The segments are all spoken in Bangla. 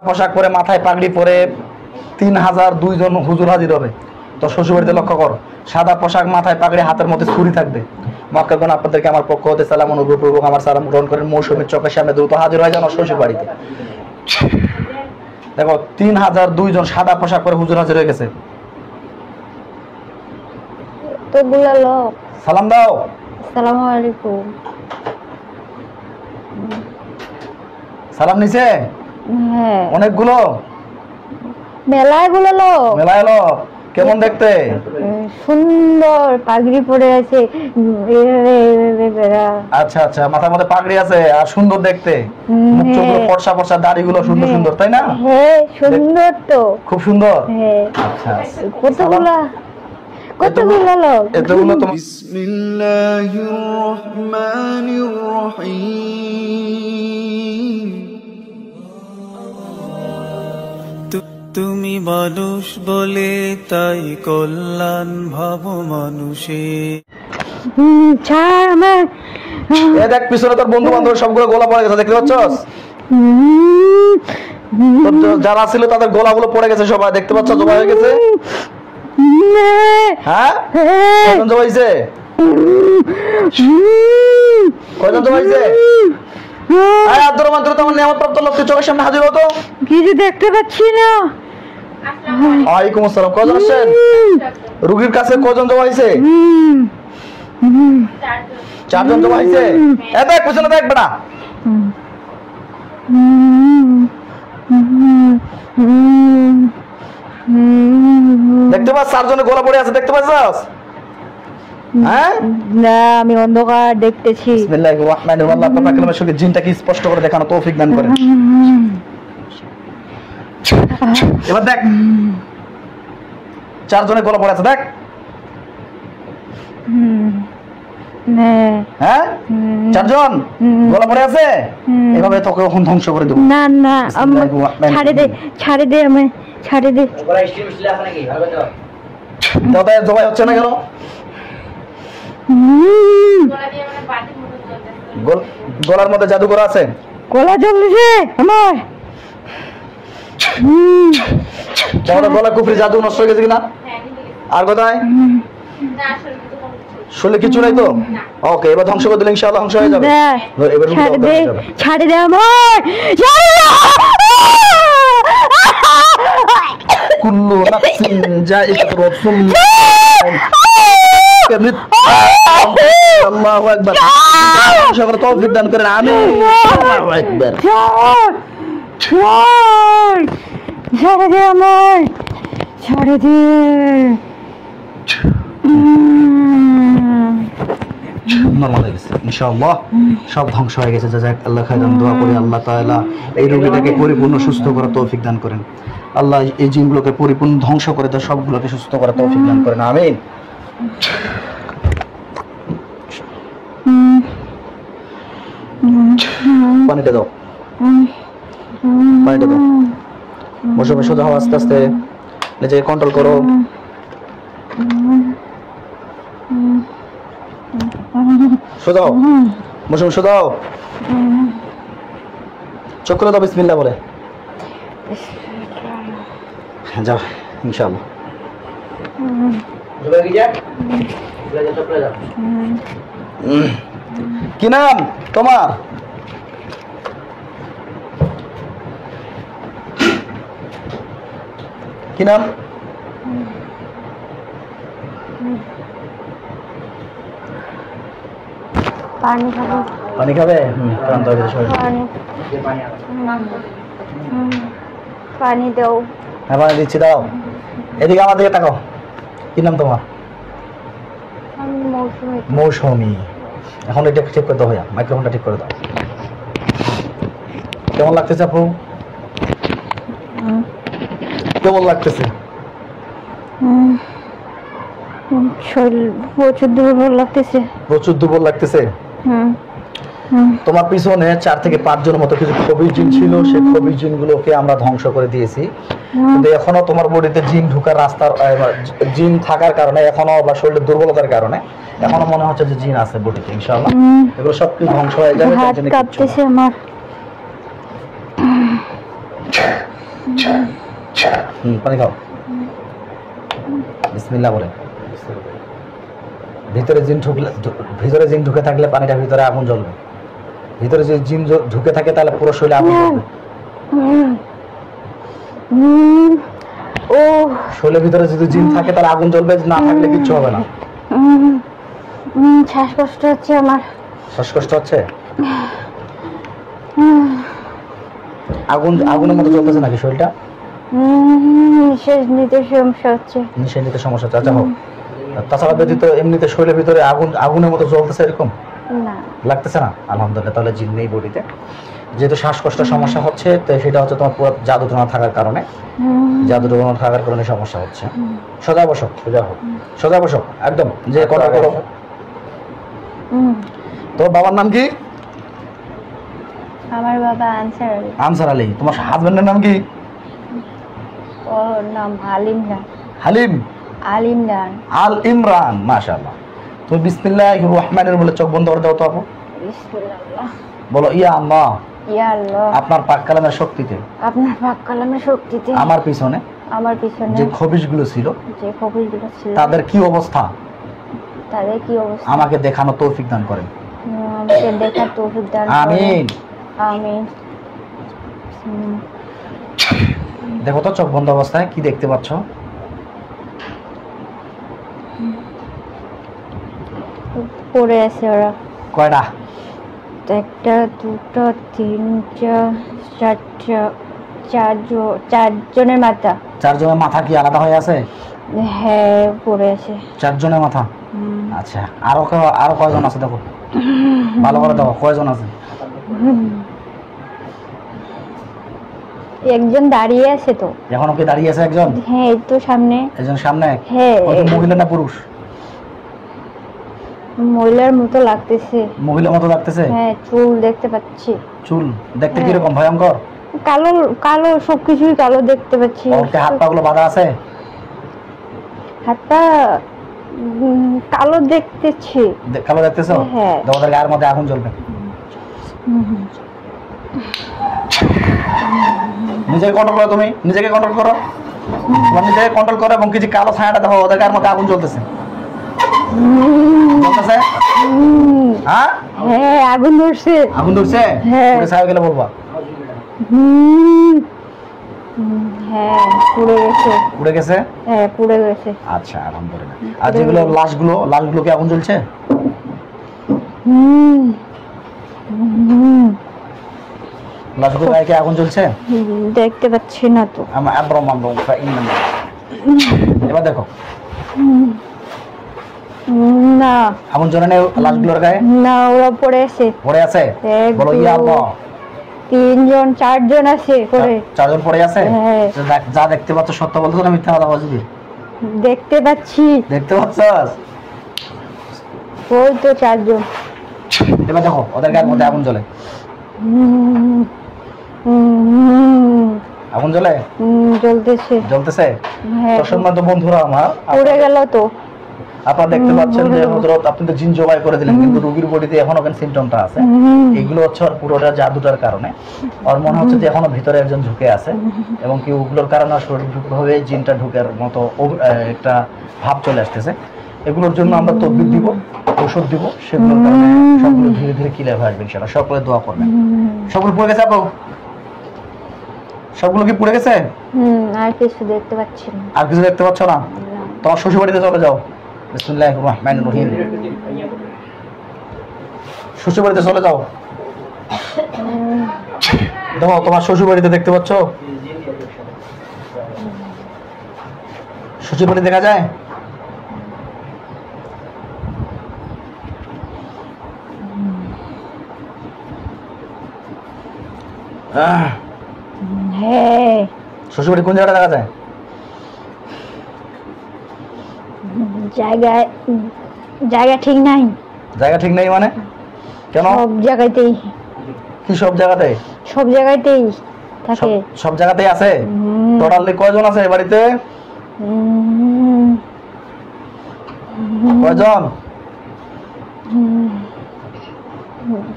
পোশাক পরে মাথায় পাগড়ি পরে 3002 জন হুজুর হাজির হবে। তো শ্বশুরবাড়িতে লক্ষ্য করো, সাদা পোশাক, মাথায় পাগড়ি, হাতের মধ্যে ছুরি থাকবে। মক্কাগণ আপনাদেরকে আমার পক্ষ হতে সালাম অনুগ্রহপূর্বক আমার সালাম গ্রহণ করেন। মৌসুমীর চোখের সামনে দ্রুত হাজির হয়ে যান শ্বশুরবাড়িতে। দেখো 3002 জন সাদা পোশাক পরে হুজুর হাজির হয়ে গেছে। তো গুলা লোক সালাম দাও। আসসালামু আলাইকুম। সালাম নিছে? হ্যাঁ, অনেকগুলো মেলায় গুলো লোক। মেলায় এলো। কেমন দেখতে? সুন্দর পাগড়ি পরে আছে। আচ্ছা আচ্ছা, মাথার মধ্যে পাগড়ি আছে আর সুন্দর দেখতে। মুখ চোখগুলো ফর্সা ফর্সা, দাড়িগুলো সুন্দর সুন্দর, তাই না? হ্যাঁ, সুন্দর তো, খুব সুন্দর। হ্যাঁ। আচ্ছা, কতগুলা লোক? এতগুলো তো। বিসমিল্লাহির রহমানির রহিম। তুমি মানুষ বলে তাই কল্যাণ ভাব মানুষে। দেখ পিছনে তোর বন্ধু বান্ধব সবগুলো গোলা পড়ে গেছে, দেখতে পাচ্ছস? যারা ছিল তাদের গোলাগুলো পড়ে গেছে, সবাই দেখতে পাচ্ছ জমা হয়ে গেছে। হ্যাঁ, কয়জন জমাইছে? কয়জন জমাইছে? আয় আব্দুর রহমান, তোমার নিয়ামতপ্রাপ্ত লোক চোখের সামনে হাজির হতো। কিছু দেখতে পাচ্ছি না। ওয়ালাইকুম আসসালাম। কয়জন আসছেন? রোগীর কাছে কয়জন জমাইছে? 4 জন জমাইছে। এ দেখ পিছনে দেখ বেটা, দেখতে পাচ্ছ 4 জনের গোলা পড়ে আছে, দেখতে পাচ্ছস? হ্যাঁ না, আমি অন্ধকার দেখতেছি। বিসমিল্লাহির রহমানির রহিম। আল্লাহ পাক কালামের সঙ্গে জিনটাকে স্পষ্ট করে দেখানো তৌফিক দান করেন। এবার দেখ 4 জনের গোলা পড়ে আছে, দেখ। হ্যাঁ 4 জন গোলা পড়ে আছে। এভাবে তোকে এখন ধ্বংস করে দেব। না না, ছাড়ে দে, ছাড়ে দে, আমি ছাড়ে দে। দাদা জবাই হচ্ছে না কেন? গলার মধ্যে জাদু করা আছে। গলা জ্বলছে আমার। গলা কুফরি জাদু নষ্ট হয়ে গেছে কিনা? আর কোথায়? শরীরে কিছু নাই তো? ওকে, এবার ধ্বংস করে দিলে ইনশাআল্লাহ ধ্বংস হয়ে যাবে। এবার ছাড়ে দে, ছাড়ে দে আমার। কুল্লু নাফসিন জায়গাতুল মউত। আল্লাহু আকবার। সকলে তৌফিক দান করেন, আমিন। আল্লাহু আকবার। ছাড়ে দে আমার, ছাড়ে দে। নরমাল হয়ে গেছে ইনশাআল্লাহ, সব ধ্বংস হয়ে গেছে। জাযাক আল্লাহ খায়রান। দোয়া করি আল্লাহ তাআলা এই রোগীটাকে পরিপূর্ণ সুস্থ করার তৌফিক দান করেন। আল্লাহ এই জিনগুলোকে পরিপূর্ণ ধ্বংস করে দেয়, সবগুলোকে সুস্থ করার তৌফিক দান করেন, আমিন। পানিটা দাও, পানিটা দাও। বসে বসে দাও, আস্তে আস্তে নিজেকে কন্ট্রোল করো। সোদাও, বসে বসে দাও। চোখ করে দাও, বিসমিল্লাহ বলে। যাও ইনশাআল্লাহ। কি নাম তোমার? কি নাম? পানি খাবো। পানি খাবে? ক্লান্ত হয়ে গেছে শরীর। পানি দাও। হ্যাঁ পানি দিচ্ছি, দাও। এদিকে আমার দিকে তাকাও। কি নাম তোমার? মৌসুমী। এখন এটা ঠিক করে দাও, ভাইয়া মাইক্রোফোনটা ঠিক করে দাও। কেমন লাগতেছে আপু? কেমন লাগতেছে? শরীর প্রচুর দুর্বল লাগতেছে। প্রচুর দুর্বল লাগতেছে। তোমার পিছনে 4 থেকে 5 জনের মতো কিছু খবির জিন ছিল, সেই খবির জিনগুলোকে আমরা ধ্বংস করে দিয়েছি। কিন্তু এখনো তোমার বডিতে জিন ঢোকার রাস্তার, জিন থাকার কারণে এখনো, বা শরীরের দুর্বলতার কারণে এখনো মনে হচ্ছে যে জিন আছে বডিতে। ইনশাআল্লাহ এগুলো সব কিছু ধ্বংস হয়ে যাবে। হাত কাঁপতেছে আমার। পানি খাও। বিসমিল্লাহ বলে। ভিতরে জিন ঢুকে থাকলে পানিটা ভিতরে আগুন জ্বলবে। ভিতরে যদি জিন ঢুকে থাকে তাহলে পুরো শরীরে আগুন জ্বলবে। ও শরীরের ভিতরে যদি জিন থাকে তাহলে আগুন জ্বলবে, না থাকলে কিচ্ছু হবে না। শ্বাসকষ্ট হচ্ছে আমার। শ্বাসকষ্ট হচ্ছে? আগুনের মতো জ্বলতেছে নাকি শরীরটা? নিঃশ্বাস নিতে সমস্যা হচ্ছে। নিঃশ্বাস নিতে সমস্যা হচ্ছে। আচ্ছা হোক। তাছাড়া ব্যতীত এমনিতে শরীরের ভিতরে আগুনের মতো জ্বলতেছে এরকম না, লাগতেছে না? আলহামদুলিল্লাহ, তাহলে জিন নেই বডিতে। যেহেতু শ্বাসকষ্টের সমস্যা হচ্ছে, তো সেটা হচ্ছে তোমার পুরো জাদু টোনা থাকার কারণে, সমস্যা হচ্ছে। সোজা বসো, সোজা বসো একদম, যে কটা করো। তোমার বাবার নাম কি? আমার বাবা আনসার আলী। আনসার আলী। তোমার হাজবেন্ডের নাম কি? ওর নাম আলিম খান। হালিম আলিম খান। আল ইমরান, মাশাআল্লাহ। তুমি বিসমিল্লাহির রহমানির রহিম বলে চোখ বন্ধ করে দাও তো আপু। বিসমিল্লাহ বলো, ইয়া আল্লাহ, ইয়া আল্লাহ, আপনার পাক কালামের শক্তিতে, আপনার পাক কালামের শক্তিতে আমার পিছনে যে খবিশগুলো ছিল তাদের কি অবস্থা, আমাকে দেখানো তৌফিক দান করেন। আমাকে দেখার তৌফিক দান করেন। আমিন আমিন। দেখো তো চোখ বন্ধ অবস্থায় কি দেখতে পাচ্ছ? পড়ে আছে ওরা। কয়টা? একটা, দুটো, তিনটা, চারটা, চারজনের মাথা। চারজনের মাথা কি আলাদা হয়ে আছে? হ্যাঁ, পড়ে আছে চারজনের মাথা। আচ্ছা, আরো কয়জন আছে দেখো, ভালো করে দেখো কয়জন আছে। একজন দাঁড়িয়ে আছে তো। এখনো কি দাঁড়িয়ে আছে একজন? হ্যাঁ, এই তো সামনে। একজন সামনে? হ্যাঁ। মহিলা না পুরুষ? মহিলার মতো লাগতেছে। মহিলার মতো লাগতেছে? হ্যাঁ, চুল দেখতে পাচ্ছি। চুল দেখতে কিরকম? ভয়ঙ্কর? কালো কালো, সবকিছুই কালো দেখতে পাচ্ছি। ওর হাত পা গুলো বাঁধা আছে? হাত পা কালো দেখতেছি। কালো দেখতেছো? হ্যাঁ। ওদের গায়ের মধ্যে আগুন জ্বলবে। নিজেকে কন্ট্রোল করো, তুমি নিজেকে কন্ট্রোল করো, তোমার নিজেকে কন্ট্রোল করো, এবং কিছু কালো ছায়াটা দেখো, ওদের গায়ের মধ্যে আগুন জ্বলতেছে। হ্যাঁ হ্যাঁ, আগুন ধরছে। আগুন ধরছে? হ্যাঁ। ছায়া গেলে বলবা। হ্যাঁ, পুড়ে গেছে। পুড়ে গেছে? হ্যাঁ, পুড়ে গেছে। আচ্ছা, আলহামদুলিল্লাহ। আর যেগুলো লাশগুলো কি আগুন জ্বলছে? লাশগুলো গায়ে কি আগুন জ্বলছে? দেখতে পাচ্ছি না তো। এবার দেখো, না আগুন জ্বলে নেই লাশগুলোর গায়ে? না, ওরা পড়ে আছে। পড়ে আছে? বলো ইয়া আল্লাহ। তিনজন, চারজন আছে করে। চারজন পড়ে আছে? হ্যাঁ। যা দেখতে পাচ্ছ সত্য বলছো না মিথ্যা কথা বলছো? দেখতে পাচ্ছি। দেখতে পাচ্ছ? ওই তো চারজন। এবার দেখো ওদের গায়ের মধ্যে আগুন জ্বলে। আগুন জ্বলে? জ্বলতেছে। হ্যাঁ। সম্মানিত বন্ধুরা আমার, পড়ে গেল তো। আপনারা দেখতে পাচ্ছেন যে হযরত আপনি তো জিন জবাই করে দিলেন, কিন্তু রোগীর বডিতে এখনো কেন সিম্পটমটা আছে। এগুলো হচ্ছে ওর পুরোটা জাদুটার কারণে। ওর মনে হচ্ছে যে এখনো ভিতরে একজন ঢুকে আছে, এবং কি ওগুলোর কারণে শরীরভাবে জিনটা ঢুকার মতো একটা ভাব চলে আসতেছে। এগুলোর জন্য আমরা তদবির দিব, ওষুধ দিব, সেগুলোর কারণে সবগুলো ধীরে ধীরে ক্লিয়ার হয়ে আসবে ইনশাআল্লাহ। সকলে দোয়া করবেন। সবগুলো পড়ে গেছে আপু? সবগুলো কি পড়ে গেছে? আর কিছু দেখতে পাচ্ছি না। আর কিছু দেখতে পাচ্ছ না? তোমার শ্বশুর বাড়িতে চলে যাও। বিসমিল্লাহির রহমানির রহিম। শ্বশুর বাড়িতে চলে যাও। দেখো তোমার শ্বশুর বাড়িতে দেখতে পাচ্ছ? শ্বশুর বাড়ি দেখা যায়? হ্যাঁ। শ্বশুর বাড়ি কোন জায়গাটা দেখা যায়? জায়গা ঠিক নাই। জায়গা ঠিক নেই মানে? কেন? সব জায়গাতেই। কি সব জায়গাতে? সব জায়গাতেই থাকে। সব জায়গাতেই আছে? টোটালি কয়জন আছে এই বাড়িতে? কয়জন?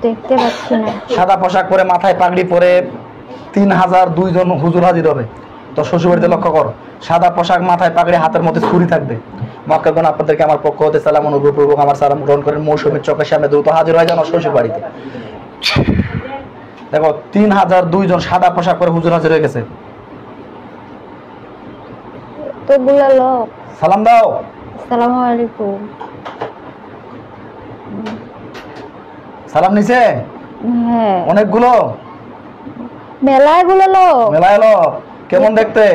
দেখতে পাচ্ছি না। সাদা পোশাক পরে, মাথায় পাগড়ি পরে, 3002 জন হুজুর হাজির হবে। তো শ্বশুরবাড়িতে লক্ষ্য কর, সাদা পোশাক, মাথায় পাগড়ি, হাতের মধ্যে ছুরি থাকবে। মক্কাগণ আপনাদেরকে আমার পক্ষ হতে সালাম অনুগ্রহপূর্বক আমার সালাম গ্রহণ করেন। মৌসুমীর চোখের সামনে দ্রুত হাজির হয়ে যান শ্বশুর বাড়িতে। দেখো 3002 জন সাদা পোশাক পরে হুজুর হাজির হয়ে গেছে। তো গুলা লোক। সালাম দাও। আসসালামু আলাইকুম। সালাম নিছে হ্যাঁ, অনেকগুলো, মেলায় গুলো লোক। মেলায় এলো। কেমন দেখতে?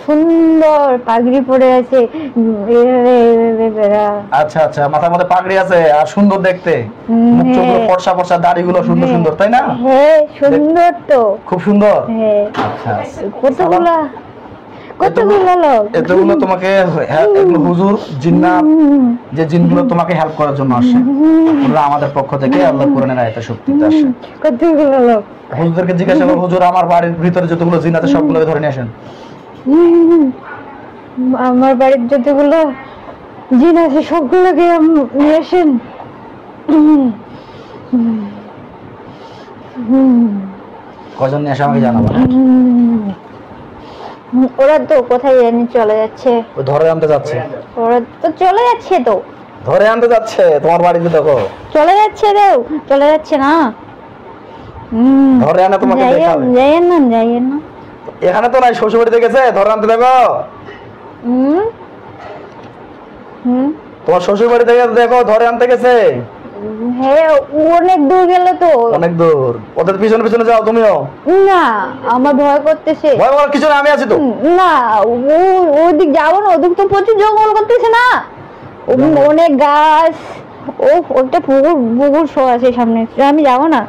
সুন্দর, পাগড়ি পরে আছে। আচ্ছা আচ্ছা, মাথার মধ্যে পাগড়ি আছে আর সুন্দর দেখতে, মুখ চোখগুলো ফর্সা ফর্সা, দাড়িগুলো সুন্দর সুন্দর, তাই না? হ্যাঁ, সুন্দর তো, খুব সুন্দর। হ্যাঁ। আচ্ছা, কতগুলা লোক? এতগুলো তোমাকে এগুলো হুজুর জিন্নাত, যে জিনগুলো তোমাকে হেল্প করার জন্য আসে, ওরা আমাদের পক্ষ থেকে আল্লাহর কোরআনের আয়াতে শক্তিতে আসে। কতগুলো লোক? হুজুরকে জিজ্ঞাসা করো, হুজুর আমার বাড়ির ভিতরে যতগুলো জিন আছে সবগুলোকে ধরে নিয়ে আসেন। আমার বাড়ির যতগুলো জিন আছে সবগুলোকে নিয়ে আসেন। কয়জন নিয়ে আসে আমাকে জানাবো। ওরা তো কোথায় জানি চলে যাচ্ছে। ওই ধরে আনতে যাচ্ছে। ওরা তো চলে যাচ্ছে, তো ধরে আনতে যাচ্ছে তোমার বাড়িতে, দেখো চলে যাচ্ছে, চলে যাচ্ছে না। ধরে আনে তোমাকে দেখাবে। যাইয়েন না। এখানে তো নাই, শ্বশুর বাড়িতে গেছে, ধরে আনতে দেখো। তোমার শ্বশুর বাড়িতে দেখো, ধরে আনতে গেছে। হ্যাঁ, অনেক দূর গেল তো। অনেক দূর, ওদের পিছনে পিছনে যাও তুমিও। না, আমার ভয় করতেছে। ভয় করার কিছু না, আমি আছি তো। না, ওদিক যাবো না, ওদিক তো প্রচুর জঙ্গল করতেছে না, অনেক গাছ। ওটা পুকুর শো আছে সামনে, আমি যাবো না,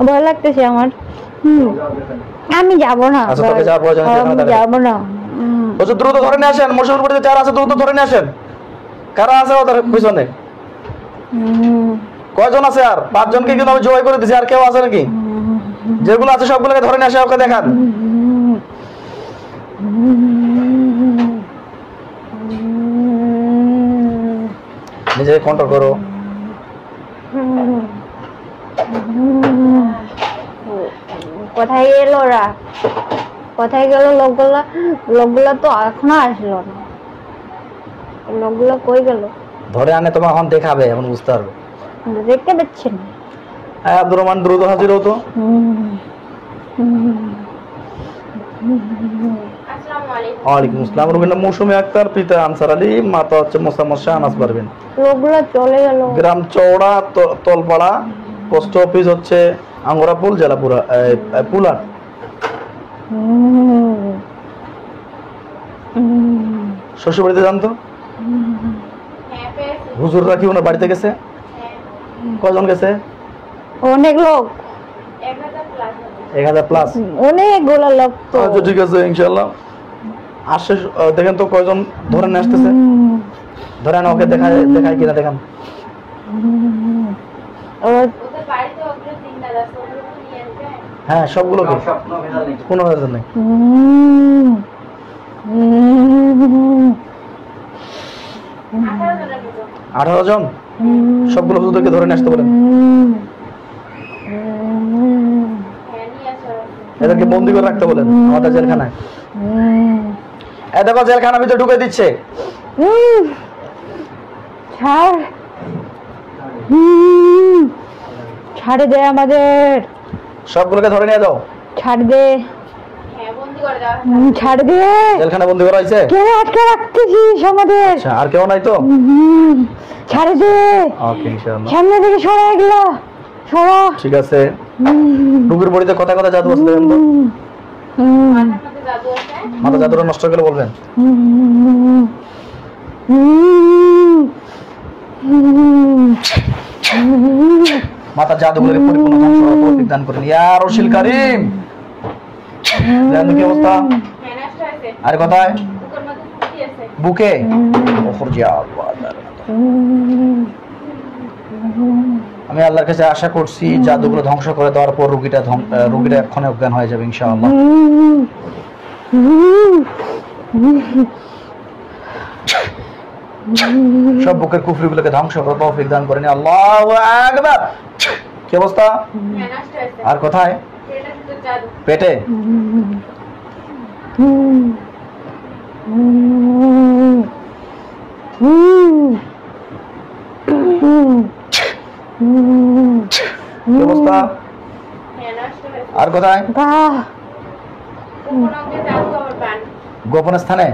ভয় লাগতেছে আমার। আমি যাবো না, আচ্ছা, তোকে যাওয়ার প্রয়োজন নেই, আমি যাবো না। বলছো দ্রুত ধরে নিয়ে আসেন, শ্বশুর বাড়িতে যারা আছে দ্রুত ধরে নিয়ে আসেন। কারা আছে ওদের পিছনে? কয়জন আছে? আর 5 জনকে কিন্তু আমি জবাই করে দিছি, আর কেউ আছে নাকি? যেগুলো আছে সবগুলোকে ধরে নিয়ে আসে, ওকে দেখান। নিজেকে কন্ট্রোল করো। কোথায় গেল ওরা? কোথায় গেল লোকগুলা? লোকগুলা তো এখনো আসলো না। লোকগুলা কই গেল? ধরে আনে তোমার এখন দেখাবে, এখন বুঝতে পারবে। দেখতে পাচ্ছেন? হ্যাঁ, আব্দুর রহমান দ্রুত হাজির হতো। ওয়ালাইকুম আসসালাম। রুবিনা মৌসুমী আক্তার, পিতা আনসার আলী, মাতা হচ্ছে মোসাম্মদ শাহনাজ পারভিন। লোকগুলা চলে গেল। গ্রাম চৌড়া তলপাড়া, পোস্ট অফিস হচ্ছে আঙ্গরাপুল, জেলা পুলার। শ্বশুর বাড়িতে জানতো হুজুররা কি ওনার বাড়িতে গেছে? কজন গেছে? অনেক লোক, 1000 প্লাস। অনেকগুলা লোক তো। আচ্ছা ঠিক আছে, ইনশাআল্লাহ আসে। দেখেন তো কয়জন ধরে নিয়ে আসতেছে। ধরেন ওকে দেখায় কিনা দেখান। হ্যাঁ, সবগুলোকে, কোনো ভেজাল নেই। 18 জন সবগুলো হুজুরদেরকে ধরে নিয়ে আসতে বলেন। এদেরকে বন্দি করে রাখতে বলেন আমাদের জেলখানায়। দেখো জেলখানার ভিতরে ঢুকে দিচ্ছে। ছাড়ে দে আমাদের, সবগুলোকে ধরে নিয়ে যাও। ছাড় দে, ছাড় দে। জেলখানা বন্দি করা হয়েছে। কে আটকে রাখতেছিস আমাদের? আচ্ছা, আর কেউ নাই তো? ছাড়ে দে। ওকে, ইনশাআল্লাহ। সামনে থেকে সরা এগুলো, সরা। ঠিক আছে। রুগীর বডিতে কথা কথা জাদু আছে দেখেন তো। মাথা জাদুটা নষ্ট করে বলবেন। মাথা জাদুগুলোকে পরিপূর্ণ ধ্বংস করার তৌফিক দান করেন ইয়া রশিল কারীম। জানো কি অবস্থা? আর কোথায়? বুকে। আমি আল্লাহর কাছে আশা করছি জাদুগুলো ধ্বংস করে দেওয়ার পর রোগীটা এক্ষণে অজ্ঞান হয়ে যাবে ইনশাআল্লাহ। সব বুকের কুফরিগুলোকে ধ্বংস করে তৌফিক দান করেন আল্লাহু আকবার। কি অবস্থা? আর কোথায়? পেটে? কি অবস্থা? আর কোথায়? গোপন স্থানে?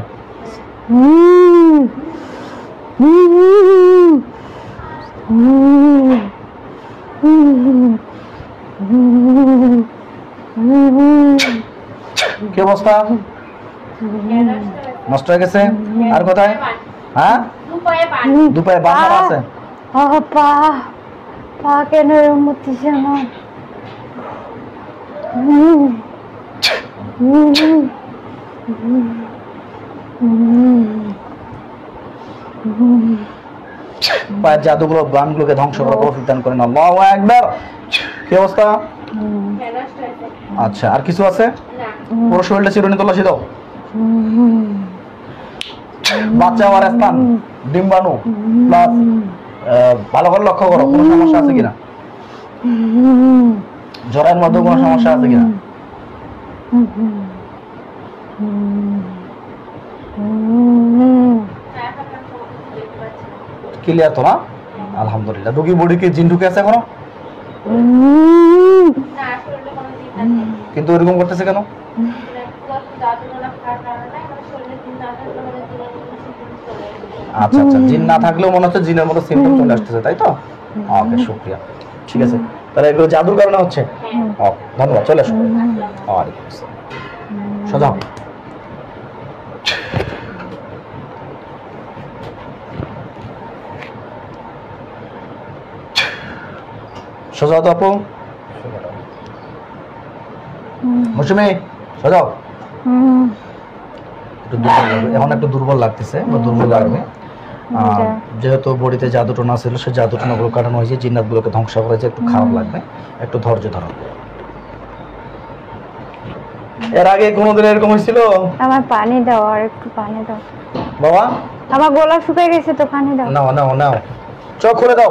কি অবস্থা? নষ্ট হয়ে গেছে? আর কোথায়? হ্যাঁ, দুপায়ে বান মারা আছে। পা পা কেন এরকম হচ্ছে আমার? পায়ের জাদুগুলো বানগুলোকে ধ্বংস করার তৌফিক দান করেন। আল্লাহু আকবার। কি অবস্থা? আচ্ছা, আর কিছু আছে? পুরো শরীরটা চিরুনি তল্লাশি দাও। বাচ্চা হওয়ার স্থান, ডিম্বাণু প্লাস ভালো করে লক্ষ্য করো কোনো সমস্যা আছে কিনা, জ্বরের মধ্যে কোনো সমস্যা আছে কিনা। ক্লিয়ার তো না? আলহামদুলিল্লাহ। রোগী বডি কি জিন ঢুকে আছে এখনো? কিন্তু এরকম করতেছে কেন? আচ্ছা আচ্ছা, জিন না থাকলেও মনে হচ্ছে জিনের মতো সিম্পটম চলে আসতেছে, তাই তো? ওকে, শুকরিয়া। ঠিক আছে, তাহলে এগুলো জাদুর কারণে হচ্ছে? ওকে, ধন্যবাদ। চলে আসুন। ওয়ালাইকুম আসসালাম। সোজা হও। সোজা হও তো আপু। মৌসুমী, সোজা হও। একটু দুর্বল লাগবে এখন, একটু দুর্বল লাগতেছে বা দুর্বল লাগবে। যেহেতু বডিতে জাদু টোনা ছিল, সেই জাদু টোনাগুলো কাটানো হয়েছে, জিন্নাতগুলোকে ধ্বংস করেছে, একটু খারাপ লাগবে, একটু ধৈর্য ধরো। এর আগে কোনোদিন এরকম হয়েছিল? আমার পানি দাও, আর একটু পানি দাও বাবা। আমার গলা শুকিয়ে গেছে তো, পানি দাও। নাও নাও নাও, চোখ খুলে দাও।